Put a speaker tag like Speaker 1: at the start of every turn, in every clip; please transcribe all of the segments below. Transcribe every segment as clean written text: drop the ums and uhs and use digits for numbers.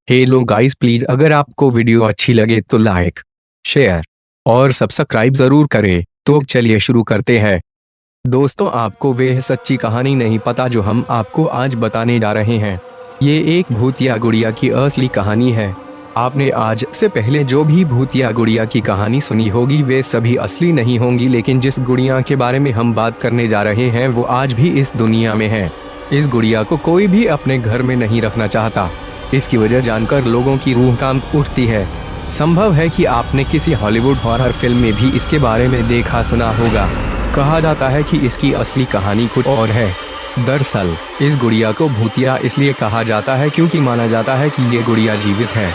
Speaker 1: Hello guys, please अगर आपको video अच्छी लगे तो लाइक, शेयर और सब्सक्राइब जरूर करें। तो चलिए शुरू करते हैं। दोस्तों, आपको वह सच्ची कहानी नहीं पता जो हम आपको आज बताने जा रहे हैं। ये एक भूतिया गुड़िया की असली कहानी है। आपने आज से पहले जो भी भूतिया गुड़िया की कहानी सुनी होगी वे सभी असली नहीं होंगी, लेकिन जिस गुड़िया के बारे में हम बात करने जा रहे हैं वो आज भी इस दुनिया में है। इस गुड़िया को कोई भी अपने घर में नहीं रखना चाहता। इसकी वजह जानकर लोगों की रूह कांप उठती है। संभव है कि आपने किसी हॉलीवुड हॉरर फिल्म में भी इसके बारे में देखा सुना होगा। कहा जाता है कि इसकी असली कहानी कुछ और है। दरअसल इस गुड़िया को भूतिया इसलिए कहा जाता है क्योंकि माना जाता है कि ये गुड़िया जीवित है।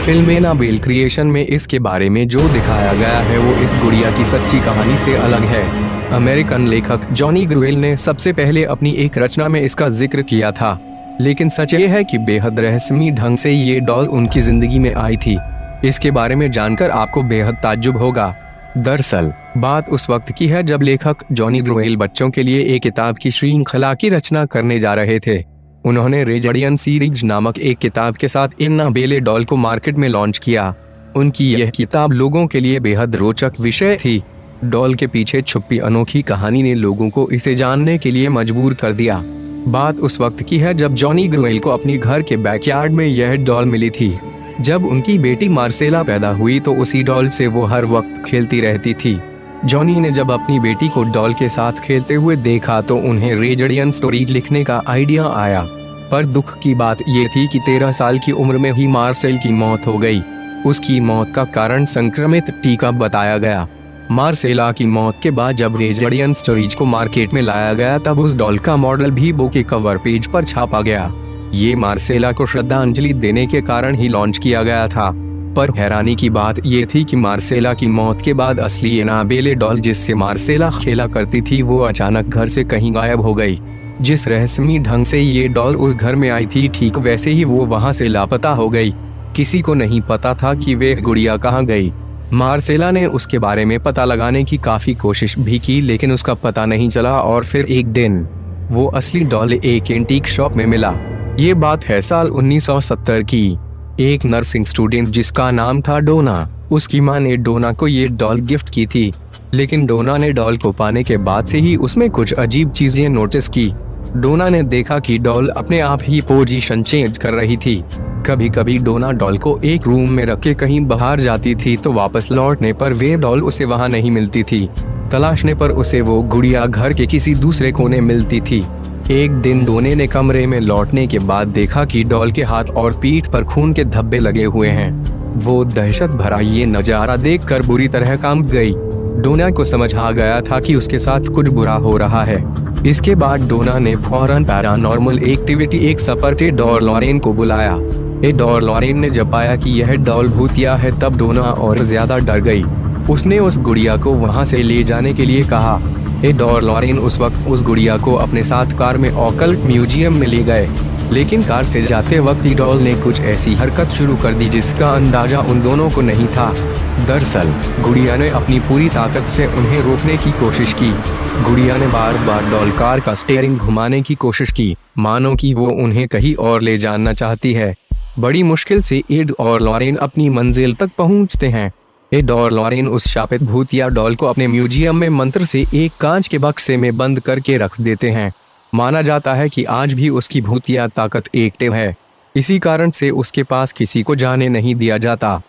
Speaker 1: फिल्म एनाबेल क्रिएशन में इसके बारे में जो दिखाया गया है वो इस गुड़िया की सच्ची कहानी से अलग है। अमेरिकन लेखक जॉनी ग्रुएल ने सबसे पहले अपनी एक रचना में इसका जिक्र किया था, लेकिन सच ये है कि बेहद रहस्यमयी ढंग से ये डॉल उनकी जिंदगी में आई थी। इसके बारे में जानकर आपको बेहद ताज्जुब होगा। दरअसल बात उस वक्त की है जब लेखक जॉनी ग्रुएल बच्चों के लिए एक किताब की श्रृंखला की रचना करने जा रहे थे। उन्होंने रेजडियन सीरीज नामक एक किताब के साथ एनाबेले डॉल को मार्केट में लॉन्च किया। उनकी यह किताब लोगों के लिए बेहद रोचक विषय थी। डॉल के पीछे छुपी अनोखी कहानी ने लोगों को इसे जानने के लिए मजबूर कर दिया। बात उस वक्त की है जब जॉनी ग्रुएल को अपनी घर के बैकयार्ड में यह डॉल मिली थी। जब उनकी बेटी मार्सेला पैदा हुई तो उसी डॉल से वो हर वक्त खेलती रहती थी। जॉनी ने जब अपनी बेटी को डॉल के साथ खेलते हुए देखा तो उन्हें रेजडियन स्टोरीज लिखने का आइडिया आया। पर दुख की बात ये थी कि 13 साल की उम्र में ही मार्सेल की मौत हो गई। उसकी मौत का कारण संक्रमित टीका बताया गया। मार्सेला की मौत के बाद जब रेजडियन स्टोरीज को मार्केट में लाया गया तब उस डॉल का मॉडल भी बुक के कवर पेज पर छापा गया। ये मार्सेला को श्रद्धांजलि देने के कारण ही लॉन्च किया गया था। पर हैरानी की बात ये थी कि मार्सेला की मौत के बाद असली एनाबेले डॉल जिससे मार्सेला खेला करती थी वो अचानक घर से कहीं गायब हो गई। जिस रहस्यमयी ढंग से ये डॉल उस घर में आई थी ठीक वैसे ही वो वहां से लापता हो गई। किसी को नहीं पता था कि वे गुड़िया कहाँ गई। मार्सेला ने उसके बारे में पता लगाने की काफी कोशिश भी की, लेकिन उसका पता नहीं चला। और फिर एक दिन वो असली डॉल एक एंटीक शॉप में मिला। ये बात है साल 1970 की। एक नर्सिंग स्टूडेंट जिसका नाम था डोना, उसकी मां ने डोना को ये डॉल गिफ्ट की थी। लेकिन डोना ने डॉल को पाने के बाद से ही उसमें कुछ अजीब चीजें नोटिस की। डोना ने देखा कि डॉल अपने आप ही पोजीशन चेंज कर रही थी। कभी कभी डोना डॉल को एक रूम में रख के कहीं बाहर जाती थी तो वापस लौटने पर वे डॉल उसे वहां नहीं मिलती थी। तलाशने पर उसे वो गुड़िया घर के किसी दूसरे कोने मिलती थी। एक दिन डोने ने कमरे में लौटने के बाद देखा कि डॉल के हाथ और पीठ पर खून के धब्बे लगे हुए हैं। वो दहशत भरा ये नजारा देखकर बुरी तरह कांप गई। डोना को समझ आ गया था कि उसके साथ कुछ बुरा हो रहा है। इसके बाद डोना ने फौरन paranormal activity expert Dar Lauren को बुलाया। डॉर लॉरेन ने जब पाया कि यह डॉल भूतिया है तब डोना और ज्यादा डर गई। उसने उस गुड़िया को वहां से ले जाने के लिए कहा। डॉर लॉरेन उस वक्त उस गुड़िया को अपने साथ कार में ऑकल्ट म्यूजियम में ले गए, लेकिन कार से जाते वक्त डॉल ने कुछ ऐसी हरकत शुरू कर दी जिसका अंदाजा उन दोनों को नहीं था। दरअसल गुड़िया ने अपनी पूरी ताकत से उन्हें रोकने की कोशिश की। गुड़िया ने बार बार डॉल कार का स्टीयरिंग घुमाने की कोशिश की, मानो कि वो उन्हें कहीं और ले जाना चाहती है। बड़ी मुश्किल से एड और लॉरेन अपनी मंजिल तक पहुंचते हैं। डॉर लॉरेन उस शापित भूतिया डॉल को अपने म्यूजियम में मंत्र से एक कांच के बक्से में बंद करके रख देते हैं। माना जाता है कि आज भी उसकी भूतिया ताकत एक्टिव है। इसी कारण से उसके पास किसी को जाने नहीं दिया जाता।